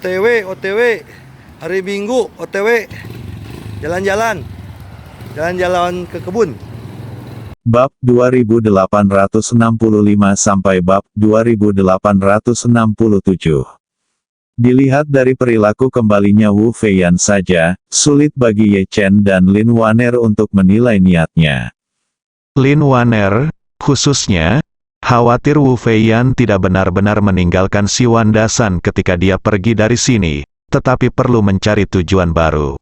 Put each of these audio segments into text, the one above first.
OTW, hari Minggu, OTW, jalan-jalan ke kebun. Bab 2865 sampai bab 2867. Dilihat dari perilaku kembalinya Wu Feiyan saja, sulit bagi Ye Chen dan Lin Waner untuk menilai niatnya. Lin Waner, khususnya, khawatir Wu Feiyan tidak benar-benar meninggalkan si Wandasan ketika dia pergi dari sini, tetapi perlu mencari tujuan baru.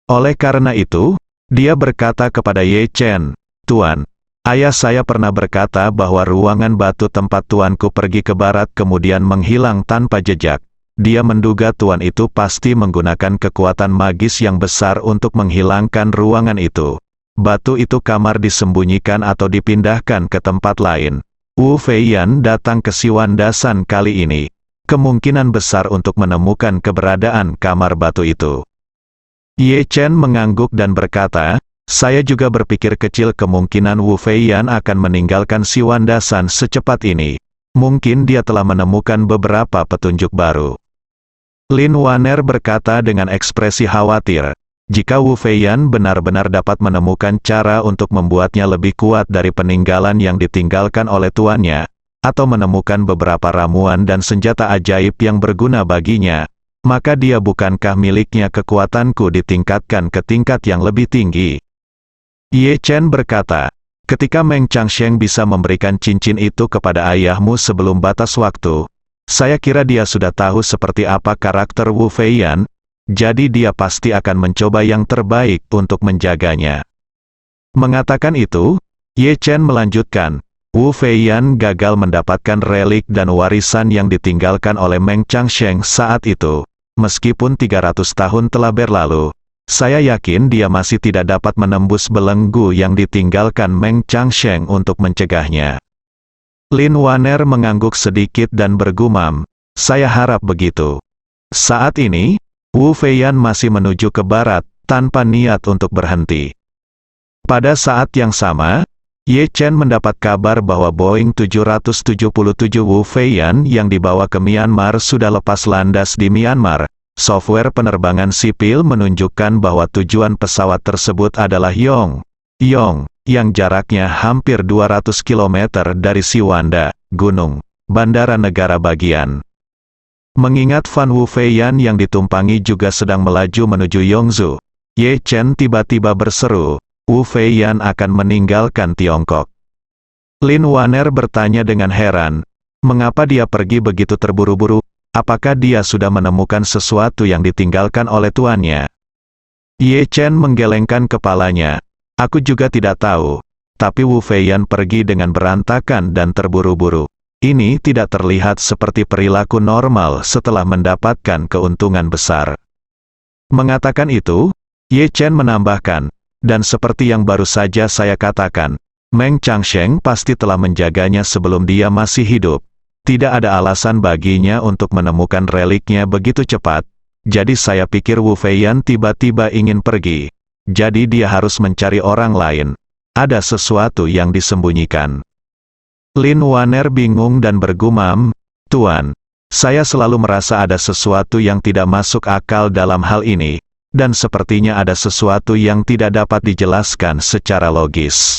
Oleh karena itu, dia berkata kepada Ye Chen, "Tuan, ayah saya pernah berkata bahwa ruangan batu tempat tuanku pergi ke barat kemudian menghilang tanpa jejak. Dia menduga tuan itu pasti menggunakan kekuatan magis yang besar untuk menghilangkan ruangan itu. Batu itu kamar disembunyikan atau dipindahkan ke tempat lain. Wu Feiyan datang ke si Wandasan kali ini. Kemungkinan besar untuk menemukan keberadaan kamar batu itu." Ye Chen mengangguk dan berkata, "Saya juga berpikir kecil kemungkinan Wu Feiyan akan meninggalkan si Wandasan secepat ini. Mungkin dia telah menemukan beberapa petunjuk baru." Lin Waner berkata dengan ekspresi khawatir, jika Wu Feiyan benar-benar dapat menemukan cara untuk membuatnya lebih kuat dari peninggalan yang ditinggalkan oleh tuannya, atau menemukan beberapa ramuan dan senjata ajaib yang berguna baginya, maka dia bukankah miliknya kekuatanku ditingkatkan ke tingkat yang lebih tinggi? Ye Chen berkata, ketika Meng Changsheng bisa memberikan cincin itu kepada ayahmu sebelum batas waktu, saya kira dia sudah tahu seperti apa karakter Wu Feiyan, jadi dia pasti akan mencoba yang terbaik untuk menjaganya. Mengatakan itu, Ye Chen melanjutkan, Wu Feiyan gagal mendapatkan relik dan warisan yang ditinggalkan oleh Meng Changsheng saat itu. Meskipun 300 tahun telah berlalu, saya yakin dia masih tidak dapat menembus belenggu yang ditinggalkan Meng Changsheng untuk mencegahnya. Lin Waner mengangguk sedikit dan bergumam, saya harap begitu. Saat ini, Wu Feiyan masih menuju ke barat, tanpa niat untuk berhenti. Pada saat yang sama, Ye Chen mendapat kabar bahwa Boeing 777 Wu Feiyan yang dibawa ke Myanmar sudah lepas landas di Myanmar. Software penerbangan sipil menunjukkan bahwa tujuan pesawat tersebut adalah Yong, yang jaraknya hampir 200 km dari Siwanda, gunung, bandara negara bagian. Mengingat Fan Wu Feiyan yang ditumpangi juga sedang melaju menuju Yongzhou, Ye Chen tiba-tiba berseru, Wu Feiyan akan meninggalkan Tiongkok. Lin Waner bertanya dengan heran, mengapa dia pergi begitu terburu-buru? Apakah dia sudah menemukan sesuatu yang ditinggalkan oleh tuannya? Ye Chen menggelengkan kepalanya. Aku juga tidak tahu, tapi Wu Feiyan pergi dengan berantakan dan terburu-buru. Ini tidak terlihat seperti perilaku normal setelah mendapatkan keuntungan besar. Mengatakan itu, Ye Chen menambahkan, dan seperti yang baru saja saya katakan, Meng Changsheng pasti telah menjaganya sebelum dia masih hidup. Tidak ada alasan baginya untuk menemukan reliknya begitu cepat, jadi saya pikir Wu Feiyan tiba-tiba ingin pergi. Jadi dia harus mencari orang lain. Ada sesuatu yang disembunyikan. Lin Waner bingung dan bergumam, Tuan, saya selalu merasa ada sesuatu yang tidak masuk akal dalam hal ini, dan sepertinya ada sesuatu yang tidak dapat dijelaskan secara logis.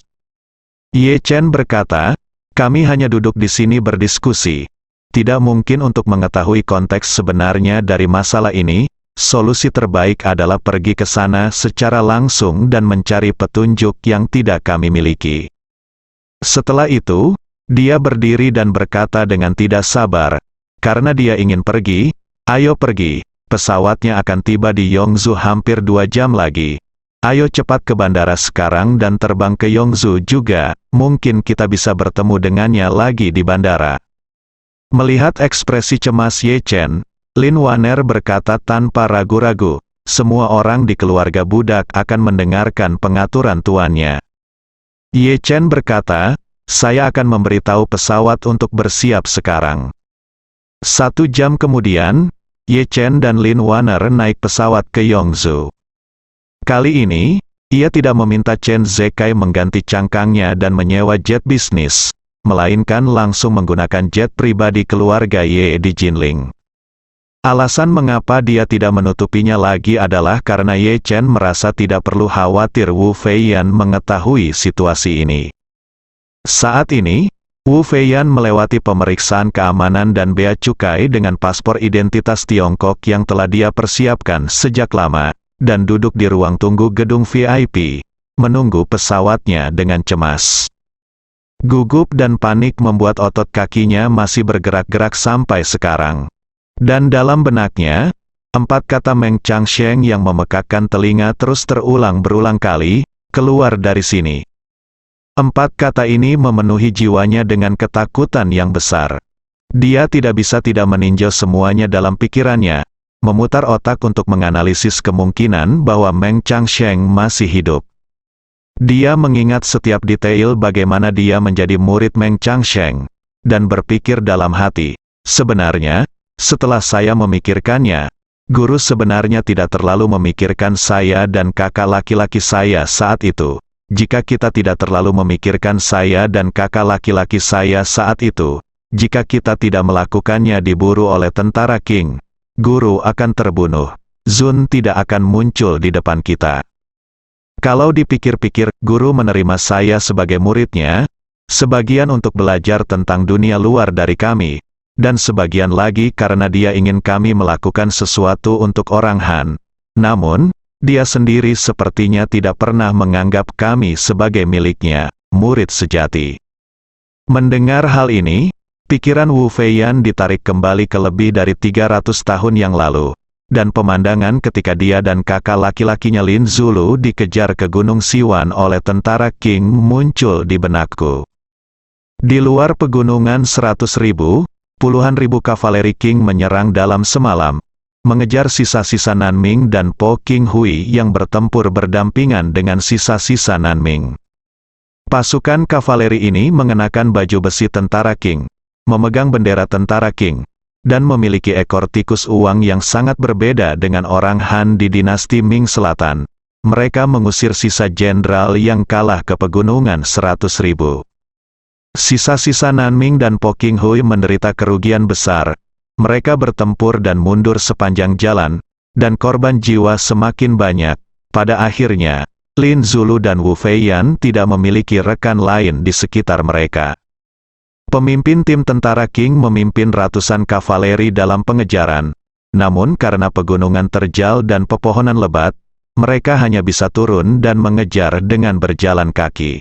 Ye Chen berkata, kami hanya duduk di sini berdiskusi. Tidak mungkin untuk mengetahui konteks sebenarnya dari masalah ini. Solusi terbaik adalah pergi ke sana secara langsung dan mencari petunjuk yang tidak kami miliki. Setelah itu, dia berdiri dan berkata dengan tidak sabar, karena dia ingin pergi, ayo pergi, pesawatnya akan tiba di Yongzhou hampir 2 jam lagi. Ayo cepat ke bandara sekarang dan terbang ke Yongzhou juga, mungkin kita bisa bertemu dengannya lagi di bandara. Melihat ekspresi cemas Ye Chen, Lin Waner berkata tanpa ragu-ragu, semua orang di keluarga budak akan mendengarkan pengaturan tuannya. Ye Chen berkata, saya akan memberitahu pesawat untuk bersiap sekarang. 1 jam kemudian, Ye Chen dan Lin Waner naik pesawat ke Yongzhou. Kali ini, ia tidak meminta Chen Zekai mengganti cangkangnya dan menyewa jet bisnis, melainkan langsung menggunakan jet pribadi keluarga Ye di Jinling. Alasan mengapa dia tidak menutupinya lagi adalah karena Ye Chen merasa tidak perlu khawatir Wu Feiyan mengetahui situasi ini. Saat ini, Wu Feiyan melewati pemeriksaan keamanan dan bea cukai dengan paspor identitas Tiongkok yang telah dia persiapkan sejak lama, dan duduk di ruang tunggu gedung VIP, menunggu pesawatnya dengan cemas. Gugup dan panik membuat otot kakinya masih bergerak-gerak sampai sekarang. Dan dalam benaknya, 4 kata Meng Changsheng yang memekakkan telinga terus terulang berulang kali, keluar dari sini. 4 kata ini memenuhi jiwanya dengan ketakutan yang besar. Dia tidak bisa tidak meninjau semuanya dalam pikirannya, memutar otak untuk menganalisis kemungkinan bahwa Meng Changsheng masih hidup. Dia mengingat setiap detail bagaimana dia menjadi murid Meng Changsheng, dan berpikir dalam hati, sebenarnya, setelah saya memikirkannya, guru sebenarnya tidak terlalu memikirkan saya dan kakak laki-laki saya saat itu. Jika kita tidak terlalu memikirkan saya dan kakak laki-laki saya saat itu, jika kita tidak melakukannya diburu oleh tentara Qing, guru akan terbunuh. Zun tidak akan muncul di depan kita. Kalau dipikir-pikir, guru menerima saya sebagai muridnya, sebagian untuk belajar tentang dunia luar dari kami, dan sebagian lagi karena dia ingin kami melakukan sesuatu untuk orang Han. Namun, dia sendiri sepertinya tidak pernah menganggap kami sebagai miliknya, murid sejati. Mendengar hal ini, pikiran Wu Feiyan ditarik kembali ke lebih dari 300 tahun yang lalu, dan pemandangan ketika dia dan kakak laki-lakinya Lin Zulu dikejar ke Gunung Siwan oleh tentara Qing muncul di benakku. Di luar pegunungan 100.000, puluhan ribu kavaleri Qing menyerang dalam semalam, mengejar sisa-sisa Nanming dan Po King Hui yang bertempur berdampingan dengan sisa-sisa Nanming. Pasukan kavaleri ini mengenakan baju besi tentara Qing, memegang bendera tentara Qing, dan memiliki ekor tikus uang yang sangat berbeda dengan orang Han di dinasti Ming Selatan. Mereka mengusir sisa jenderal yang kalah ke pegunungan 100.000. Sisa-sisa Nanming dan Po King Hui menderita kerugian besar. Mereka bertempur dan mundur sepanjang jalan, dan korban jiwa semakin banyak. Pada akhirnya, Lin Zulu dan Wu Feiyan tidak memiliki rekan lain di sekitar mereka. Pemimpin tim tentara Qing memimpin ratusan kavaleri dalam pengejaran. Namun karena pegunungan terjal dan pepohonan lebat, mereka hanya bisa turun dan mengejar dengan berjalan kaki.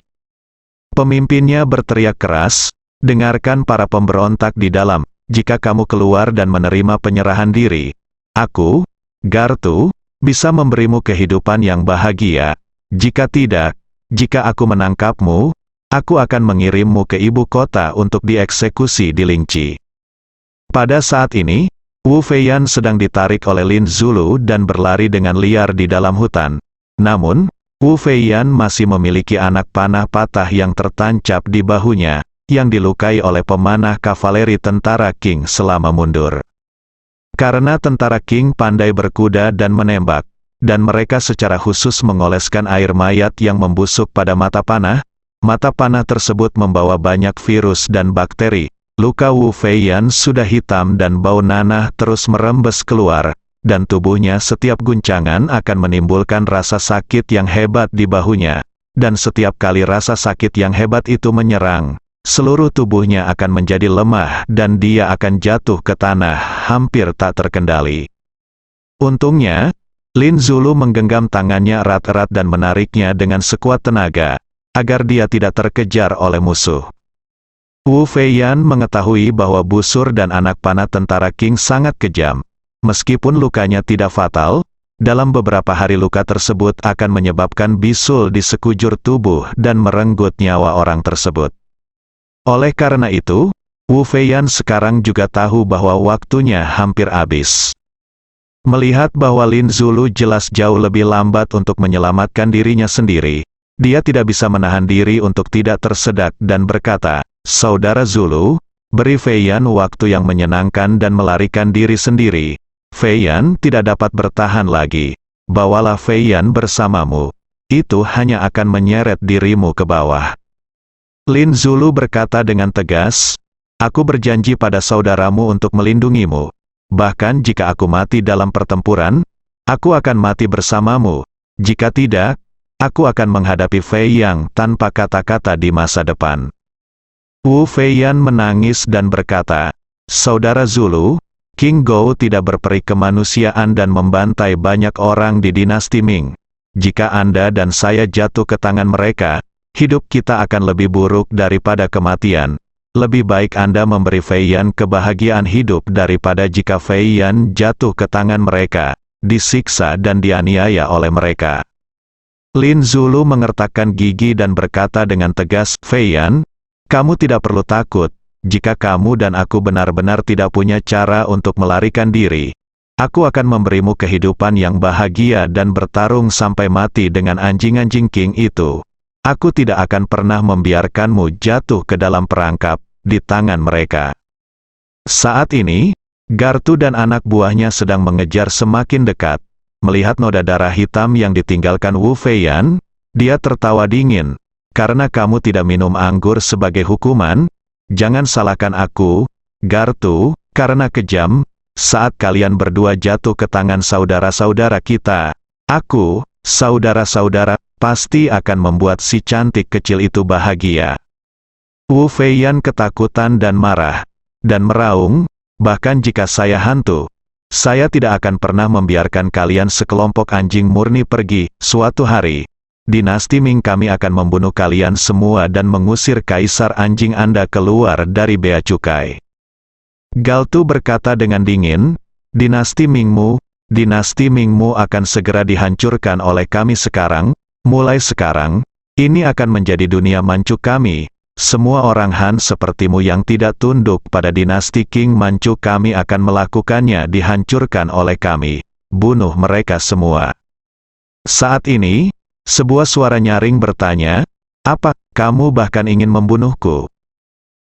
Pemimpinnya berteriak keras, "Dengarkan para pemberontak di dalam, jika kamu keluar dan menerima penyerahan diri, aku, Gartu, bisa memberimu kehidupan yang bahagia. Jika tidak, jika aku menangkapmu, aku akan mengirimmu ke ibu kota untuk dieksekusi di Lingqi." Pada saat ini, Wu Feiyan sedang ditarik oleh Lin Zulu dan berlari dengan liar di dalam hutan. Namun, Wu Feiyan masih memiliki anak panah patah yang tertancap di bahunya, yang dilukai oleh pemanah kavaleri tentara Qing selama mundur. Karena tentara Qing pandai berkuda dan menembak, dan mereka secara khusus mengoleskan air mayat yang membusuk pada mata panah tersebut membawa banyak virus dan bakteri. Luka Wu Feiyan sudah hitam dan bau nanah terus merembes keluar, dan tubuhnya setiap guncangan akan menimbulkan rasa sakit yang hebat di bahunya, dan setiap kali rasa sakit yang hebat itu menyerang, seluruh tubuhnya akan menjadi lemah dan dia akan jatuh ke tanah hampir tak terkendali. Untungnya, Lin Zulu menggenggam tangannya erat-erat dan menariknya dengan sekuat tenaga, agar dia tidak terkejar oleh musuh. Wu Feiyan mengetahui bahwa busur dan anak panah tentara Qing sangat kejam. Meskipun lukanya tidak fatal, dalam beberapa hari luka tersebut akan menyebabkan bisul di sekujur tubuh dan merenggut nyawa orang tersebut. Oleh karena itu, Wu Feiyan sekarang juga tahu bahwa waktunya hampir habis. Melihat bahwa Lin Zulu jelas jauh lebih lambat untuk menyelamatkan dirinya sendiri, dia tidak bisa menahan diri untuk tidak tersedak dan berkata, "Saudara Zulu, beri Feiyan waktu yang menyenangkan dan melarikan diri sendiri. Feiyan tidak dapat bertahan lagi. Bawalah Feiyan bersamamu. Itu hanya akan menyeret dirimu ke bawah." Lin Zulu berkata dengan tegas, "Aku berjanji pada saudaramu untuk melindungimu. Bahkan jika aku mati dalam pertempuran, aku akan mati bersamamu. Jika tidak, aku akan menghadapi Fei Yang tanpa kata-kata di masa depan." Wu Feiyan menangis dan berkata, "Saudara Zulu, King Gou tidak berperi kemanusiaan dan membantai banyak orang di dinasti Ming. Jika Anda dan saya jatuh ke tangan mereka, hidup kita akan lebih buruk daripada kematian. Lebih baik Anda memberi Feiyan kebahagiaan hidup daripada jika Feiyan jatuh ke tangan mereka, disiksa dan dianiaya oleh mereka." Lin Zulu mengertakkan gigi dan berkata dengan tegas, "Feiyan, kamu tidak perlu takut. Jika kamu dan aku benar-benar tidak punya cara untuk melarikan diri, aku akan memberimu kehidupan yang bahagia dan bertarung sampai mati dengan anjing-anjing King itu. Aku tidak akan pernah membiarkanmu jatuh ke dalam perangkap di tangan mereka." Saat ini, Gartu dan anak buahnya sedang mengejar semakin dekat. Melihat noda darah hitam yang ditinggalkan Wu Feiyan, dia tertawa dingin. "Karena kamu tidak minum anggur sebagai hukuman, jangan salahkan aku, Gartu, karena kejam, saat kalian berdua jatuh ke tangan saudara-saudara kita, aku, saudara-saudara, pasti akan membuat si cantik kecil itu bahagia." Wu Feiyan ketakutan dan marah, dan meraung, "Bahkan jika saya hantu, saya tidak akan pernah membiarkan kalian sekelompok anjing murni pergi. Suatu hari, dinasti Ming kami akan membunuh kalian semua dan mengusir kaisar anjing Anda keluar dari bea cukai." Galtu berkata dengan dingin, dinasti Mingmu akan segera dihancurkan oleh kami sekarang. Mulai sekarang, ini akan menjadi dunia Manchu kami. Semua orang Han sepertimu yang tidak tunduk pada dinasti King Manchu kami akan melakukannya dihancurkan oleh kami. Bunuh mereka semua." Saat ini, sebuah suara nyaring bertanya, "Apa, kamu bahkan ingin membunuhku?"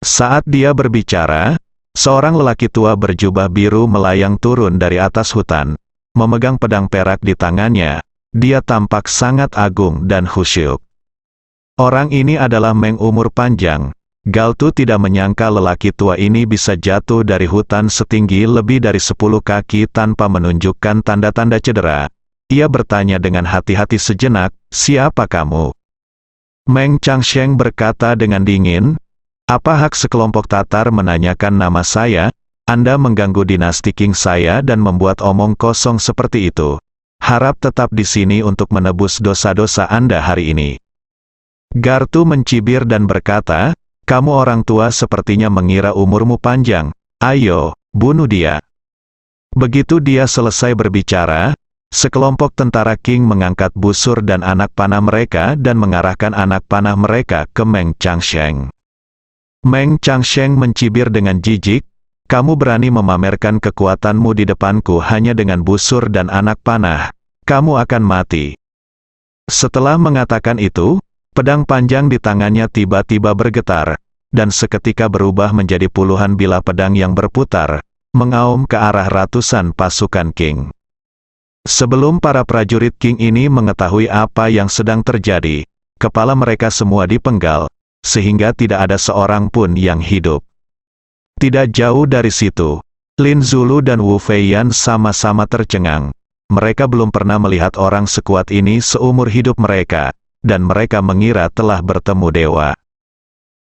Saat dia berbicara, seorang lelaki tua berjubah biru melayang turun dari atas hutan, memegang pedang perak di tangannya. Dia tampak sangat agung dan khusyuk. Orang ini adalah Meng umur panjang. Galtu tidak menyangka lelaki tua ini bisa jatuh dari hutan setinggi lebih dari 10 kaki tanpa menunjukkan tanda-tanda cedera. Ia bertanya dengan hati-hati sejenak, "Siapa kamu?" Meng Changsheng berkata dengan dingin, "Apa hak sekelompok Tatar menanyakan nama saya? Anda mengganggu dinasti King saya dan membuat omong kosong seperti itu. Harap tetap di sini untuk menebus dosa-dosa Anda hari ini." Gartu mencibir dan berkata, "Kamu orang tua sepertinya mengira umurmu panjang. Ayo, bunuh dia." Begitu dia selesai berbicara, sekelompok tentara King mengangkat busur dan anak panah mereka dan mengarahkan anak panah mereka ke Meng Changsheng. Meng Changsheng mencibir dengan jijik, "Kamu berani memamerkan kekuatanmu di depanku hanya dengan busur dan anak panah. Kamu akan mati." Setelah mengatakan itu, pedang panjang di tangannya tiba-tiba bergetar, dan seketika berubah menjadi puluhan bilah pedang yang berputar, mengaum ke arah ratusan pasukan King. Sebelum para prajurit King ini mengetahui apa yang sedang terjadi, kepala mereka semua dipenggal, sehingga tidak ada seorang pun yang hidup. Tidak jauh dari situ, Lin Zulu dan Wu Feiyan sama-sama tercengang. Mereka belum pernah melihat orang sekuat ini seumur hidup mereka, dan mereka mengira telah bertemu dewa.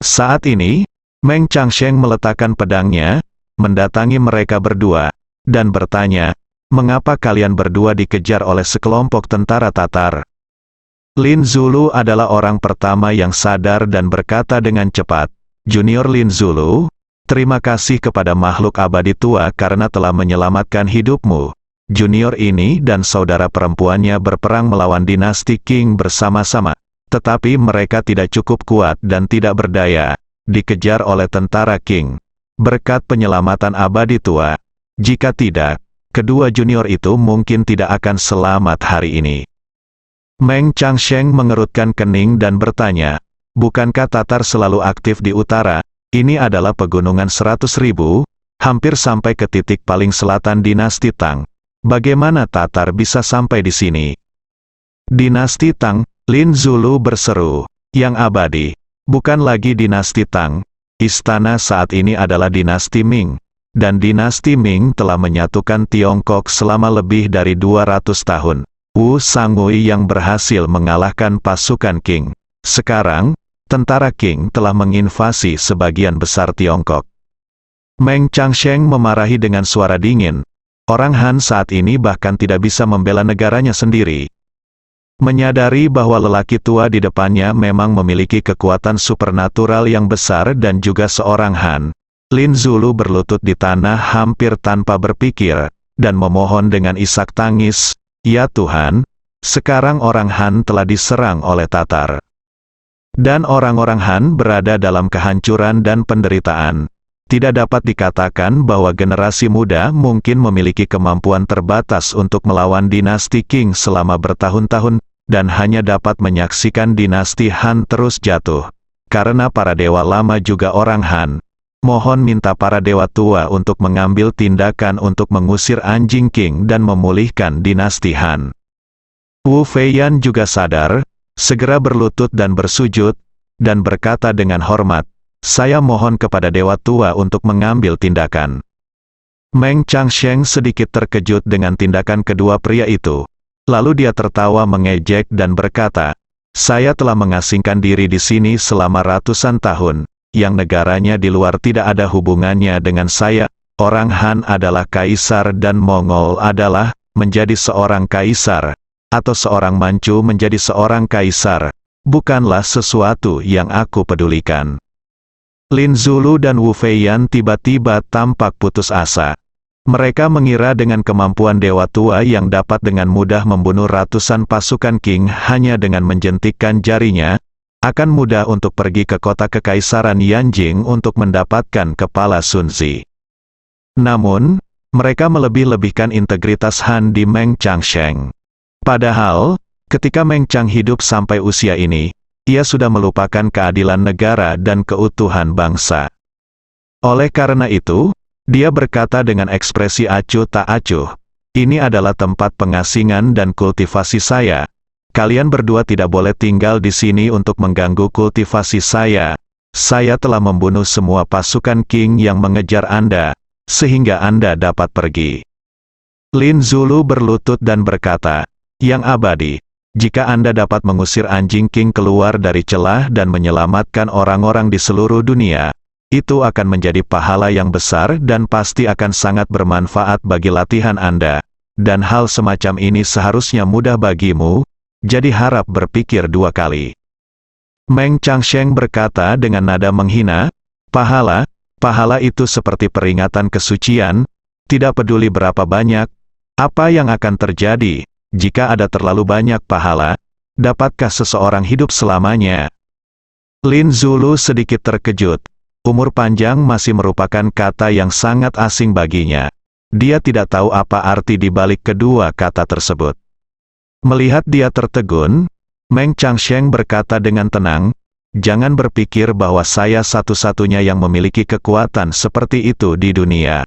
Saat ini, Meng Changsheng meletakkan pedangnya, mendatangi mereka berdua, dan bertanya, "Mengapa kalian berdua dikejar oleh sekelompok tentara Tatar?" Lin Zulu adalah orang pertama yang sadar dan berkata dengan cepat, "Junior Lin Zulu, terima kasih kepada makhluk abadi tua karena telah menyelamatkan hidupmu. Junior ini dan saudara perempuannya berperang melawan dinasti King bersama-sama, tetapi mereka tidak cukup kuat dan tidak berdaya, dikejar oleh tentara King. Berkat penyelamatan abadi tua, jika tidak, kedua junior itu mungkin tidak akan selamat hari ini." Meng Changsheng mengerutkan kening dan bertanya, "Bukankah Tatar selalu aktif di utara? Ini adalah pegunungan 100.000, hampir sampai ke titik paling selatan dinasti Tang. Bagaimana Tatar bisa sampai di sini?" "Dinasti Tang," Lin Zulu berseru, "yang abadi. Bukan lagi dinasti Tang. Istana saat ini adalah dinasti Ming. dan dinasti Ming telah menyatukan Tiongkok selama lebih dari 200 tahun. Wu Sangui yang berhasil mengalahkan pasukan Qing. Sekarang, tentara Qing telah menginvasi sebagian besar Tiongkok. Meng Changsheng memarahi dengan suara dingin. Orang Han saat ini bahkan tidak bisa membela negaranya sendiri. Menyadari bahwa lelaki tua di depannya memang memiliki kekuatan supernatural yang besar dan juga seorang Han, Lin Zulu berlutut di tanah hampir tanpa berpikir, dan memohon dengan isak tangis, "Ya Tuhan, sekarang orang Han telah diserang oleh Tatar. Dan orang-orang Han berada dalam kehancuran dan penderitaan. Tidak dapat dikatakan bahwa generasi muda mungkin memiliki kemampuan terbatas untuk melawan dinasti Qing selama bertahun-tahun, dan hanya dapat menyaksikan dinasti Han terus jatuh. Karena para dewa lama juga orang Han. Mohon minta para dewa tua untuk mengambil tindakan untuk mengusir anjing Qing dan memulihkan dinasti Han." Wu Feiyan juga sadar, segera berlutut dan bersujud, dan berkata dengan hormat, "Saya mohon kepada dewa tua untuk mengambil tindakan." Meng Changsheng sedikit terkejut dengan tindakan kedua pria itu. Lalu dia tertawa mengejek dan berkata, "Saya telah mengasingkan diri di sini selama ratusan tahun, yang negaranya di luar tidak ada hubungannya dengan saya. Orang Han adalah kaisar dan Mongol adalah menjadi seorang kaisar, atau seorang Manchu menjadi seorang kaisar, bukanlah sesuatu yang aku pedulikan." Lin Zulu dan Wu Feiyan tiba-tiba tampak putus asa. Mereka mengira dengan kemampuan dewa tua yang dapat dengan mudah membunuh ratusan pasukan Qing hanya dengan menjentikkan jarinya, akan mudah untuk pergi ke kota kekaisaran Yanjing untuk mendapatkan kepala Sun Zi. Namun, mereka melebih-lebihkan integritas Han di Meng Changsheng. Padahal, ketika Meng Chang hidup sampai usia ini, ia sudah melupakan keadilan negara dan keutuhan bangsa. Oleh karena itu, dia berkata dengan ekspresi acuh tak acuh, "Ini adalah tempat pengasingan dan kultivasi saya. Kalian berdua tidak boleh tinggal di sini untuk mengganggu kultivasi saya. Saya telah membunuh semua pasukan Qing yang mengejar Anda, sehingga Anda dapat pergi." Lin Zulu berlutut dan berkata, "Yang abadi, jika Anda dapat mengusir anjing Qing keluar dari celah dan menyelamatkan orang-orang di seluruh dunia, itu akan menjadi pahala yang besar dan pasti akan sangat bermanfaat bagi latihan Anda. Dan hal semacam ini seharusnya mudah bagimu, jadi harap berpikir dua kali." Meng Changsheng berkata dengan nada menghina, "Pahala itu seperti peringatan kesucian, tidak peduli berapa banyak. Apa yang akan terjadi, jika ada terlalu banyak pahala? Dapatkah seseorang hidup selamanya?" Lin Zulu sedikit terkejut. Umur panjang masih merupakan kata yang sangat asing baginya. Dia tidak tahu apa arti di balik kedua kata tersebut. Melihat dia tertegun, Meng Changsheng berkata dengan tenang, "Jangan berpikir bahwa saya satu-satunya yang memiliki kekuatan seperti itu di dunia.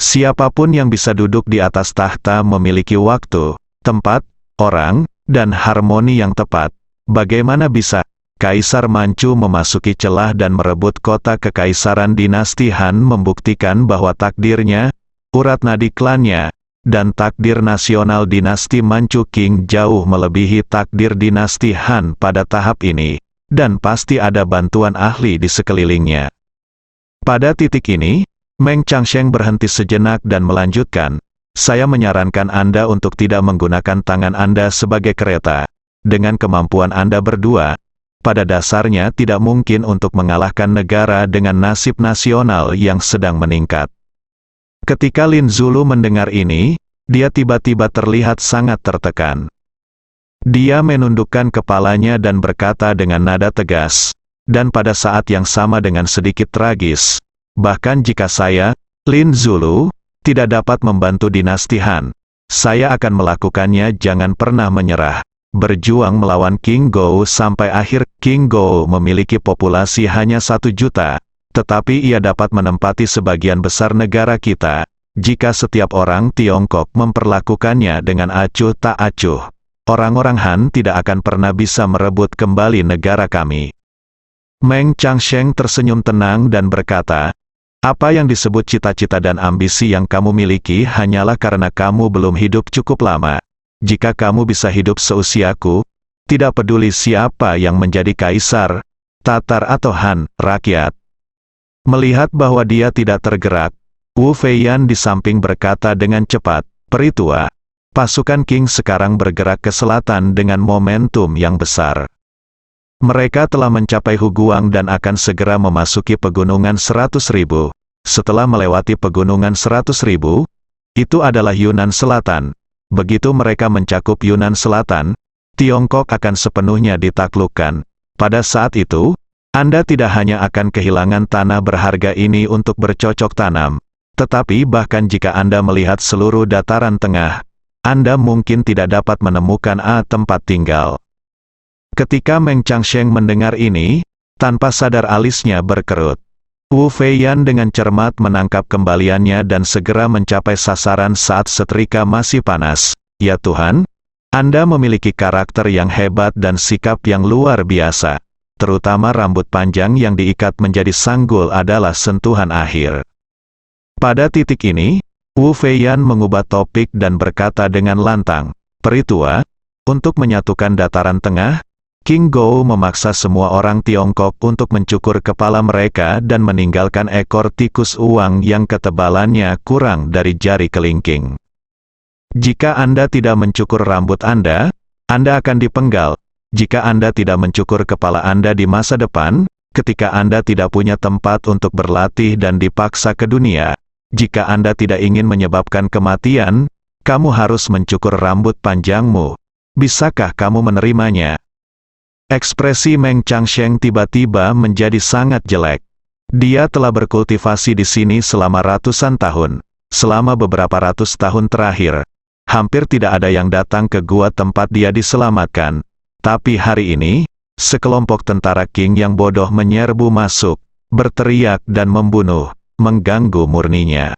Siapapun yang bisa duduk di atas tahta memiliki waktu, tempat, orang, dan harmoni yang tepat. Bagaimana bisa Kaisar Manchu memasuki celah dan merebut kota kekaisaran dinasti Han membuktikan bahwa takdirnya, urat nadi klannya, dan takdir nasional dinasti Manchu Qing jauh melebihi takdir dinasti Han pada tahap ini, dan pasti ada bantuan ahli di sekelilingnya." Pada titik ini, Meng Changsheng berhenti sejenak dan melanjutkan, "Saya menyarankan Anda untuk tidak menggunakan tangan Anda sebagai kereta. Dengan kemampuan Anda berdua, pada dasarnya tidak mungkin untuk mengalahkan negara dengan nasib nasional yang sedang meningkat." Ketika Lin Zulu mendengar ini, dia tiba-tiba terlihat sangat tertekan. Dia menundukkan kepalanya dan berkata dengan nada tegas, dan pada saat yang sama dengan sedikit tragis, "Bahkan jika saya, Lin Zulu, tidak dapat membantu dinasti Han, saya akan melakukannya. Jangan pernah menyerah. Berjuang melawan King Go sampai akhir." King Go memiliki populasi hanya 1 juta, tetapi ia dapat menempati sebagian besar negara kita. Jika setiap orang Tiongkok memperlakukannya dengan acuh tak acuh, orang-orang Han tidak akan pernah bisa merebut kembali negara kami. Meng Changsheng tersenyum tenang dan berkata, Apa yang disebut cita-cita dan ambisi yang kamu miliki hanyalah karena kamu belum hidup cukup lama. Jika kamu bisa hidup seusiaku, tidak peduli siapa yang menjadi kaisar, Tatar atau Han, rakyat. Melihat bahwa dia tidak tergerak, Wu Feiyan di samping berkata dengan cepat, "Peritua, pasukan Qing sekarang bergerak ke selatan dengan momentum yang besar. Mereka telah mencapai Huguang dan akan segera memasuki pegunungan 100.000. Setelah melewati pegunungan 100.000, itu adalah Yunnan Selatan. Begitu mereka mencakup Yunnan Selatan, Tiongkok akan sepenuhnya ditaklukkan. Pada saat itu, Anda tidak hanya akan kehilangan tanah berharga ini untuk bercocok tanam, tetapi bahkan jika Anda melihat seluruh dataran tengah, Anda mungkin tidak dapat menemukan tempat tinggal." Ketika Meng Changsheng mendengar ini, tanpa sadar alisnya berkerut. Wu Feiyan dengan cermat menangkap kembaliannya dan segera mencapai sasaran saat setrika masih panas. "Ya Tuhan, Anda memiliki karakter yang hebat dan sikap yang luar biasa. Terutama rambut panjang yang diikat menjadi sanggul adalah sentuhan akhir." Pada titik ini, Wu Feiyan mengubah topik dan berkata dengan lantang, "Peritua, untuk menyatukan dataran tengah, King Gou memaksa semua orang Tiongkok untuk mencukur kepala mereka dan meninggalkan ekor tikus uang yang ketebalannya kurang dari jari kelingking. Jika Anda tidak mencukur rambut Anda akan dipenggal. Jika Anda tidak mencukur kepala Anda di masa depan, ketika Anda tidak punya tempat untuk berlatih dan dipaksa ke dunia, jika Anda tidak ingin menyebabkan kematian, kamu harus mencukur rambut panjangmu. Bisakah kamu menerimanya?" Ekspresi Meng Changsheng tiba-tiba menjadi sangat jelek. Dia telah berkultivasi di sini selama ratusan tahun. Selama beberapa ratus tahun terakhir, hampir tidak ada yang datang ke gua tempat dia diselamatkan. Tapi hari ini, sekelompok tentara Qing yang bodoh menyerbu masuk, berteriak dan membunuh, mengganggu murninya.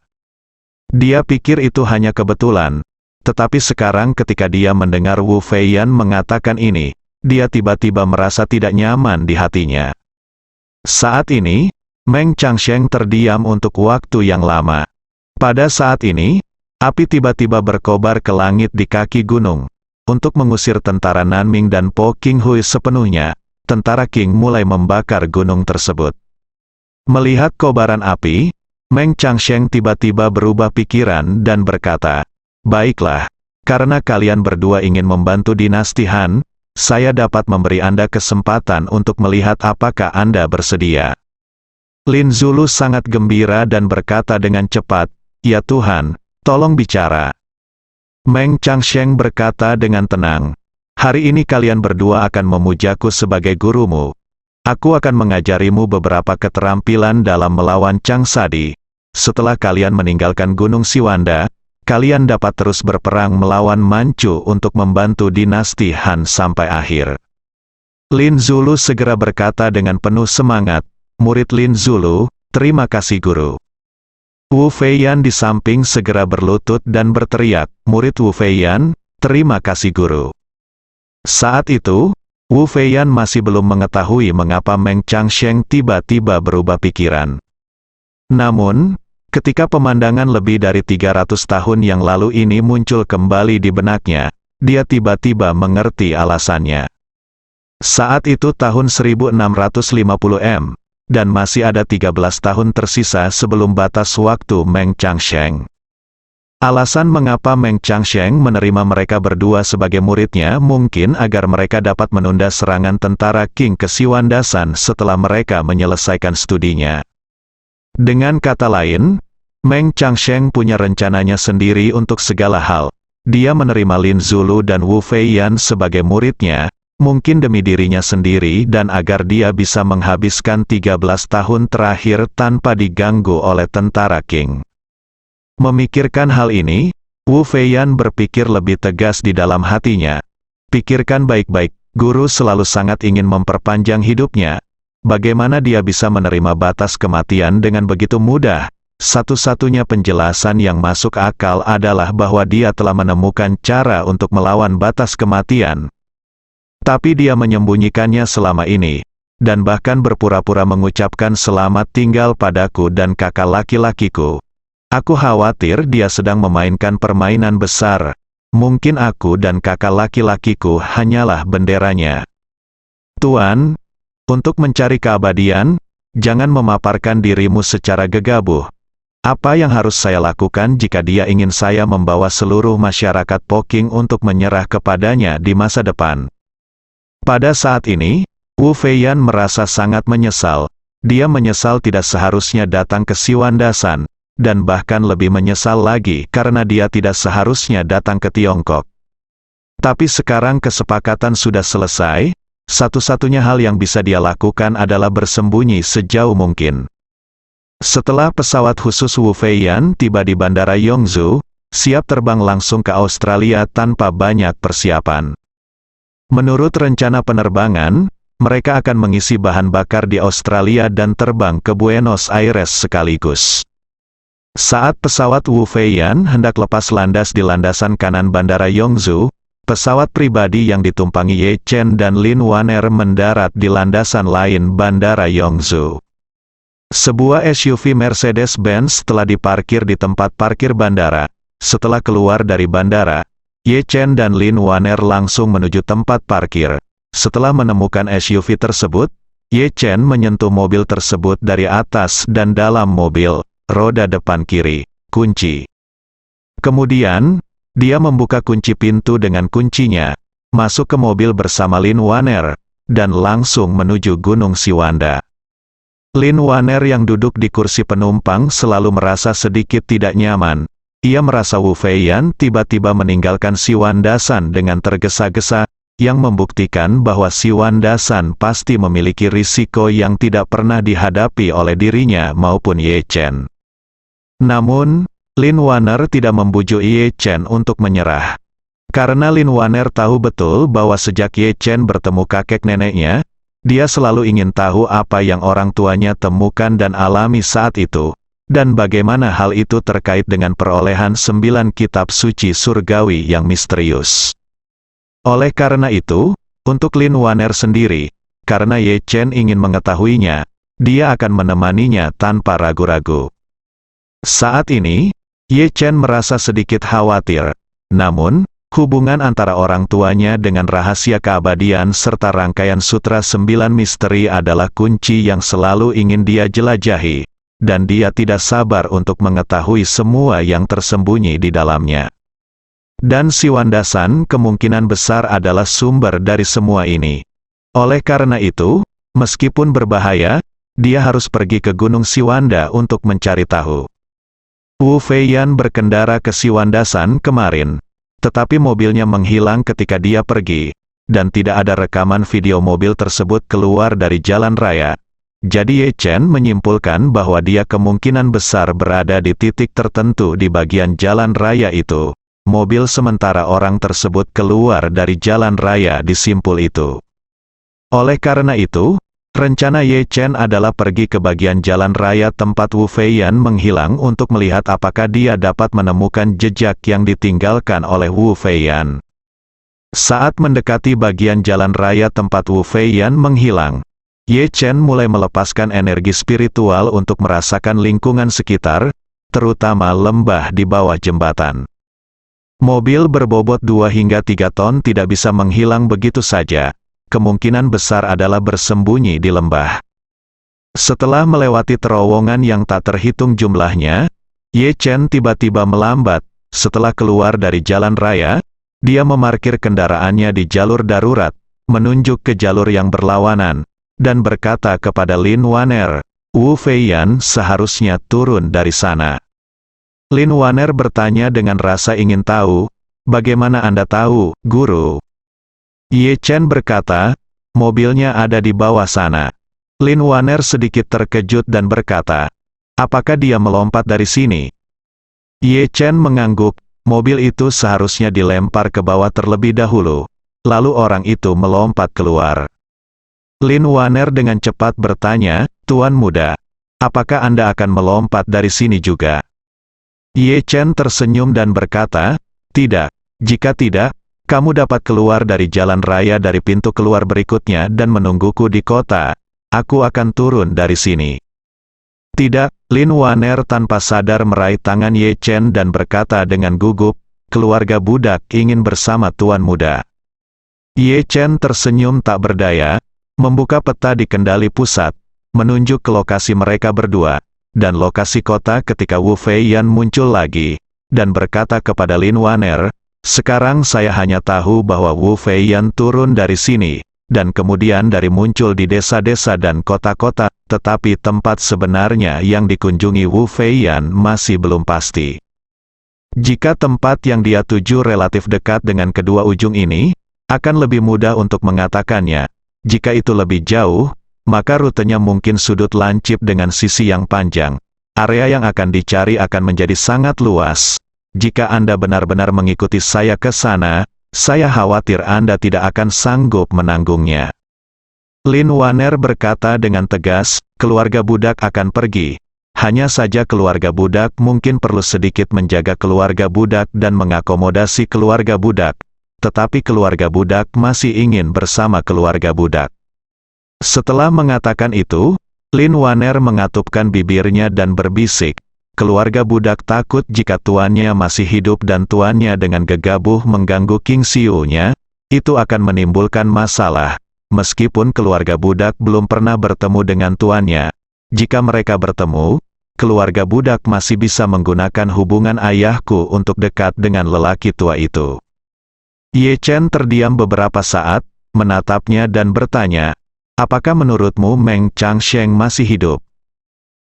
Dia pikir itu hanya kebetulan. Tetapi sekarang ketika dia mendengar Wu Feiyan mengatakan ini, dia tiba-tiba merasa tidak nyaman di hatinya. Saat ini, Meng Changsheng terdiam untuk waktu yang lama. Pada saat ini, api tiba-tiba berkobar ke langit di kaki gunung. Untuk mengusir tentara Nanming dan Po Qinghui sepenuhnya, tentara Qing mulai membakar gunung tersebut. Melihat kobaran api, Meng Changsheng tiba-tiba berubah pikiran dan berkata, "Baiklah, karena kalian berdua ingin membantu dinasti Han, saya dapat memberi Anda kesempatan untuk melihat apakah Anda bersedia." Lin Zulu sangat gembira dan berkata dengan cepat, "Ya Tuhan, tolong bicara." Meng Changsheng berkata dengan tenang, "Hari ini kalian berdua akan memujaku sebagai gurumu. Aku akan mengajarimu beberapa keterampilan dalam melawan Chang Sadi. Setelah kalian meninggalkan Gunung Siwanda, kalian dapat terus berperang melawan Manchu untuk membantu dinasti Han sampai akhir." Lin Zulu segera berkata dengan penuh semangat, "Murid Lin Zulu, terima kasih guru." Wu Feiyan di samping segera berlutut dan berteriak, "Murid Wu Feiyan, terima kasih guru." Saat itu, Wu Feiyan masih belum mengetahui mengapa Meng Changsheng tiba-tiba berubah pikiran. Namun, ketika pemandangan lebih dari 300 tahun yang lalu ini muncul kembali di benaknya, dia tiba-tiba mengerti alasannya. Saat itu tahun 1650 M, dan masih ada 13 tahun tersisa sebelum batas waktu Meng Changsheng. Alasan mengapa Meng Changsheng menerima mereka berdua sebagai muridnya mungkin agar mereka dapat menunda serangan tentara Qing ke Siwandasan setelah mereka menyelesaikan studinya. Dengan kata lain, Meng Changsheng punya rencananya sendiri untuk segala hal. Dia menerima Lin Zulu dan Wu Feiyan sebagai muridnya, mungkin demi dirinya sendiri dan agar dia bisa menghabiskan 13 tahun terakhir tanpa diganggu oleh tentara Qing. Memikirkan hal ini, Wu Feiyan berpikir lebih tegas di dalam hatinya. Pikirkan baik-baik, guru selalu sangat ingin memperpanjang hidupnya. Bagaimana dia bisa menerima batas kematian dengan begitu mudah? Satu-satunya penjelasan yang masuk akal adalah bahwa dia telah menemukan cara untuk melawan batas kematian. Tapi dia menyembunyikannya selama ini. dan bahkan berpura-pura mengucapkan selamat tinggal padaku dan kakak laki-lakiku. Aku khawatir dia sedang memainkan permainan besar. Mungkin aku dan kakak laki-lakiku hanyalah benderanya. Tuan, untuk mencari keabadian, jangan memaparkan dirimu secara gegabah. Apa yang harus saya lakukan jika dia ingin saya membawa seluruh masyarakat Poking untuk menyerah kepadanya di masa depan? Pada saat ini, Wu Feiyan merasa sangat menyesal. Dia menyesal tidak seharusnya datang ke Siwandasan, dan bahkan lebih menyesal lagi karena dia tidak seharusnya datang ke Tiongkok. Tapi sekarang kesepakatan sudah selesai, satu-satunya hal yang bisa dia lakukan adalah bersembunyi sejauh mungkin. Setelah pesawat khusus Wu Feiyan tiba di Bandara Yongzhou, siap terbang langsung ke Australia tanpa banyak persiapan. Menurut rencana penerbangan, mereka akan mengisi bahan bakar di Australia dan terbang ke Buenos Aires sekaligus. Saat pesawat Wu Feiyan hendak lepas landas di landasan kanan Bandara Yongzhou, pesawat pribadi yang ditumpangi Ye Chen dan Lin Waner mendarat di landasan lain Bandara Yongzhou. Sebuah SUV Mercedes-Benz telah diparkir di tempat parkir bandara. Setelah keluar dari bandara, Ye Chen dan Lin Waner langsung menuju tempat parkir. Setelah menemukan SUV tersebut, Ye Chen menyentuh mobil tersebut dari atas dan dalam mobil, roda depan kiri, kunci. Kemudian, dia membuka kunci pintu dengan kuncinya, masuk ke mobil bersama Lin Waner, dan langsung menuju Gunung Siwanda. Lin Waner yang duduk di kursi penumpang selalu merasa sedikit tidak nyaman. Ia merasa Wu Feiyan tiba-tiba meninggalkan Siwandasan dengan tergesa-gesa, yang membuktikan bahwa Siwandasan pasti memiliki risiko yang tidak pernah dihadapi oleh dirinya maupun Ye Chen. Namun, Lin Waner tidak membujuk Ye Chen untuk menyerah. Karena Lin Waner tahu betul bahwa sejak Ye Chen bertemu kakek neneknya, dia selalu ingin tahu apa yang orang tuanya temukan dan alami saat itu, dan bagaimana hal itu terkait dengan perolehan 9 kitab suci surgawi yang misterius. Oleh karena itu, untuk Lin Waner sendiri, karena Ye Chen ingin mengetahuinya, dia akan menemaninya tanpa ragu-ragu. Saat ini, Ye Chen merasa sedikit khawatir. Namun, hubungan antara orang tuanya dengan rahasia keabadian serta rangkaian sutra 9 misteri adalah kunci yang selalu ingin dia jelajahi, dan dia tidak sabar untuk mengetahui semua yang tersembunyi di dalamnya. Dan Siwandasan kemungkinan besar adalah sumber dari semua ini. Oleh karena itu, meskipun berbahaya, dia harus pergi ke Gunung Siwanda untuk mencari tahu. Wu Feiyan berkendara ke Siwandasan kemarin, tetapi mobilnya menghilang ketika dia pergi, dan tidak ada rekaman video mobil tersebut keluar dari jalan raya. Jadi Ye Chen menyimpulkan bahwa dia kemungkinan besar berada di titik tertentu di bagian jalan raya itu. Mobil sementara orang tersebut keluar dari jalan raya di simpul itu. Oleh karena itu, rencana Ye Chen adalah pergi ke bagian jalan raya tempat Wu Feiyan menghilang untuk melihat apakah dia dapat menemukan jejak yang ditinggalkan oleh Wu Feiyan. Saat mendekati bagian jalan raya tempat Wu Feiyan menghilang, Ye Chen mulai melepaskan energi spiritual untuk merasakan lingkungan sekitar, terutama lembah di bawah jembatan. Mobil berbobot 2 hingga 3 ton tidak bisa menghilang begitu saja. Kemungkinan besar adalah bersembunyi di lembah. Setelah melewati terowongan yang tak terhitung jumlahnya, Ye Chen tiba-tiba melambat. Setelah keluar dari jalan raya, dia memarkir kendaraannya di jalur darurat, menunjuk ke jalur yang berlawanan, dan berkata kepada Lin Waner, "Wu Feiyan seharusnya turun dari sana." Lin Waner bertanya dengan rasa ingin tahu, "Bagaimana Anda tahu, Guru?" Ye Chen berkata, "Mobilnya ada di bawah sana." Lin Waner sedikit terkejut dan berkata, "Apakah dia melompat dari sini?" Ye Chen mengangguk, "Mobil itu seharusnya dilempar ke bawah terlebih dahulu, lalu orang itu melompat keluar." Lin Waner dengan cepat bertanya, "Tuan muda, apakah Anda akan melompat dari sini juga?" Ye Chen tersenyum dan berkata, "Tidak. Jika tidak, kamu dapat keluar dari jalan raya dari pintu keluar berikutnya dan menungguku di kota. aku akan turun dari sini. Tidak, Lin Waner tanpa sadar meraih tangan Ye Chen dan berkata dengan gugup, keluarga budak ingin bersama tuan muda. Ye Chen tersenyum tak berdaya, membuka peta di kendali pusat, menunjuk ke lokasi mereka berdua, dan lokasi kota ketika Wu Feiyan muncul lagi, dan berkata kepada Lin Waner, sekarang saya hanya tahu bahwa Wu Feiyan turun dari sini, dan kemudian dari muncul di desa-desa dan kota-kota, tetapi tempat sebenarnya yang dikunjungi Wu Feiyan masih belum pasti. Jika tempat yang dia tuju relatif dekat dengan kedua ujung ini, akan lebih mudah untuk mengatakannya. Jika itu lebih jauh, maka rutenya mungkin sudut lancip dengan sisi yang panjang. Area yang akan dicari akan menjadi sangat luas. Jika Anda benar-benar mengikuti saya ke sana, saya khawatir Anda tidak akan sanggup menanggungnya. Lin Waner berkata dengan tegas, keluarga budak akan pergi. Hanya saja keluarga budak mungkin perlu sedikit menjaga keluarga budak dan mengakomodasi keluarga budak. Tetapi keluarga budak masih ingin bersama keluarga budak. Setelah mengatakan itu, Lin Waner mengatupkan bibirnya dan berbisik, keluarga budak takut jika tuannya masih hidup dan tuannya dengan gegabah mengganggu King Xiu-nya, itu akan menimbulkan masalah. Meskipun keluarga budak belum pernah bertemu dengan tuannya, jika mereka bertemu, keluarga budak masih bisa menggunakan hubungan ayahku untuk dekat dengan lelaki tua itu. Ye Chen terdiam beberapa saat, menatapnya dan bertanya, apakah menurutmu Meng Changsheng masih hidup?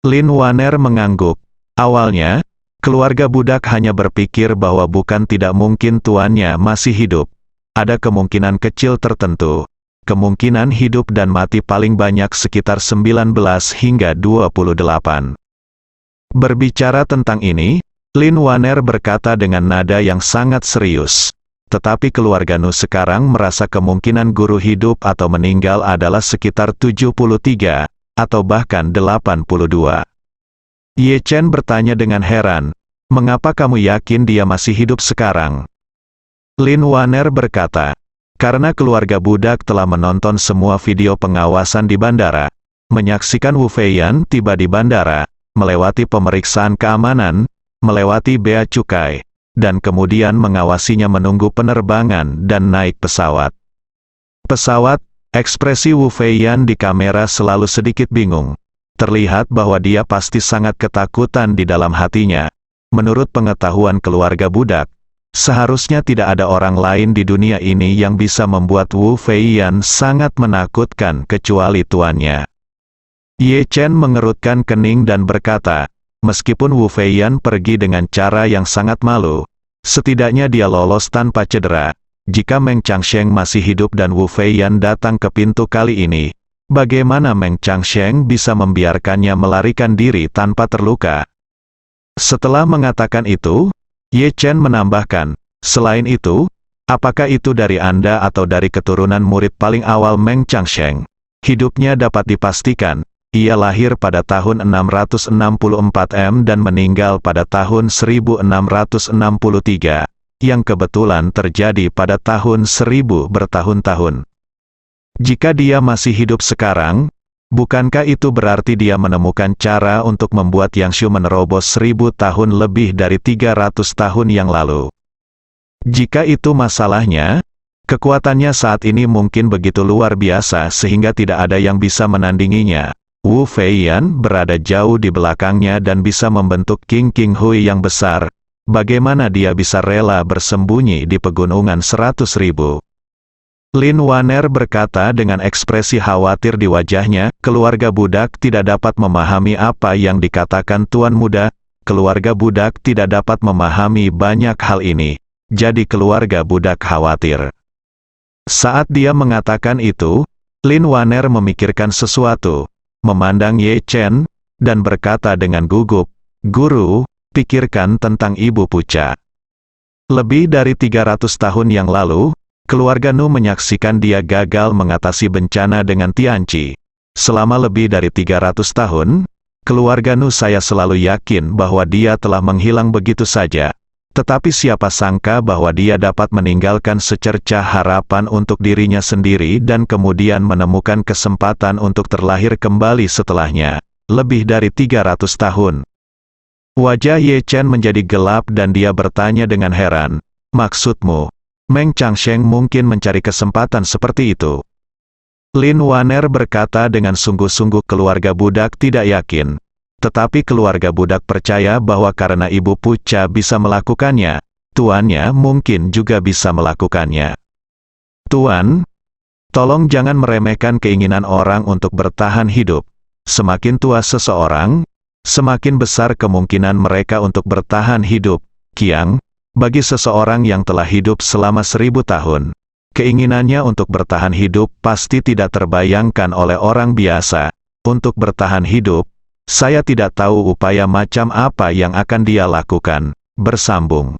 Lin Waner mengangguk. Awalnya, keluarga budak hanya berpikir bahwa bukan tidak mungkin tuannya masih hidup. Ada kemungkinan kecil tertentu. Kemungkinan hidup dan mati paling banyak sekitar 19 hingga 28. Berbicara tentang ini, Lin Waner berkata dengan nada yang sangat serius. Tetapi keluarga Nu sekarang merasa kemungkinan guru hidup atau meninggal adalah sekitar 73, atau bahkan 82. Ye Chen bertanya dengan heran, mengapa kamu yakin dia masih hidup sekarang? Lin Waner berkata, karena keluarga budak telah menonton semua video pengawasan di bandara, menyaksikan Wu Feiyan tiba di bandara, melewati pemeriksaan keamanan, melewati bea cukai, dan kemudian mengawasinya menunggu penerbangan dan naik pesawat. Pesawat, ekspresi Wu Feiyan di kamera selalu sedikit bingung. Terlihat bahwa dia pasti sangat ketakutan di dalam hatinya. Menurut pengetahuan keluarga budak, seharusnya tidak ada orang lain di dunia ini yang bisa membuat Wu Feiyan sangat menakutkan kecuali tuannya. Ye Chen mengerutkan kening dan berkata, meskipun Wu Feiyan pergi dengan cara yang sangat malu, setidaknya dia lolos tanpa cedera. Jika Meng Changsheng masih hidup dan Wu Feiyan datang ke pintu kali ini, bagaimana Meng Changsheng bisa membiarkannya melarikan diri tanpa terluka? Setelah mengatakan itu, Ye Chen menambahkan, selain itu, apakah itu dari Anda atau dari keturunan murid paling awal Meng Changsheng? Hidupnya dapat dipastikan, ia lahir pada tahun 664 M dan meninggal pada tahun 1663, yang kebetulan terjadi pada tahun 1000 bertahun-tahun. Jika dia masih hidup sekarang, bukankah itu berarti dia menemukan cara untuk membuat Yangshu menerobos 1000 tahun lebih dari 300 tahun yang lalu? Jika itu masalahnya, kekuatannya saat ini mungkin begitu luar biasa sehingga tidak ada yang bisa menandinginya. Wu Feiyan berada jauh di belakangnya dan bisa membentuk King Hui yang besar. Bagaimana dia bisa rela bersembunyi di pegunungan 100.000? Lin Waner berkata dengan ekspresi khawatir di wajahnya, keluarga budak tidak dapat memahami apa yang dikatakan Tuan Muda, keluarga budak tidak dapat memahami banyak hal ini, jadi keluarga budak khawatir. Saat dia mengatakan itu, Lin Waner memikirkan sesuatu, memandang Ye Chen, dan berkata dengan gugup, Guru, pikirkan tentang Ibu Puca. Lebih dari 300 tahun yang lalu, keluarga Nu menyaksikan dia gagal mengatasi bencana dengan Tianqi. Selama lebih dari 300 tahun, keluarga Nu saya selalu yakin bahwa dia telah menghilang begitu saja. Tetapi siapa sangka bahwa dia dapat meninggalkan secercah harapan untuk dirinya sendiri dan kemudian menemukan kesempatan untuk terlahir kembali setelahnya, lebih dari 300 tahun. Wajah Ye Chen menjadi gelap dan dia bertanya dengan heran, "Maksudmu, Meng Changsheng mungkin mencari kesempatan seperti itu?" Lin Waner berkata dengan sungguh-sungguh keluarga budak tidak yakin. Tetapi keluarga budak percaya bahwa karena Ibu Puca bisa melakukannya, tuannya mungkin juga bisa melakukannya. "Tuan, tolong jangan meremehkan keinginan orang untuk bertahan hidup. Semakin tua seseorang, semakin besar kemungkinan mereka untuk bertahan hidup. Kiang, bagi seseorang yang telah hidup selama 1000 tahun, keinginannya untuk bertahan hidup pasti tidak terbayangkan oleh orang biasa. Untuk bertahan hidup, saya tidak tahu upaya macam apa yang akan dia lakukan." Bersambung.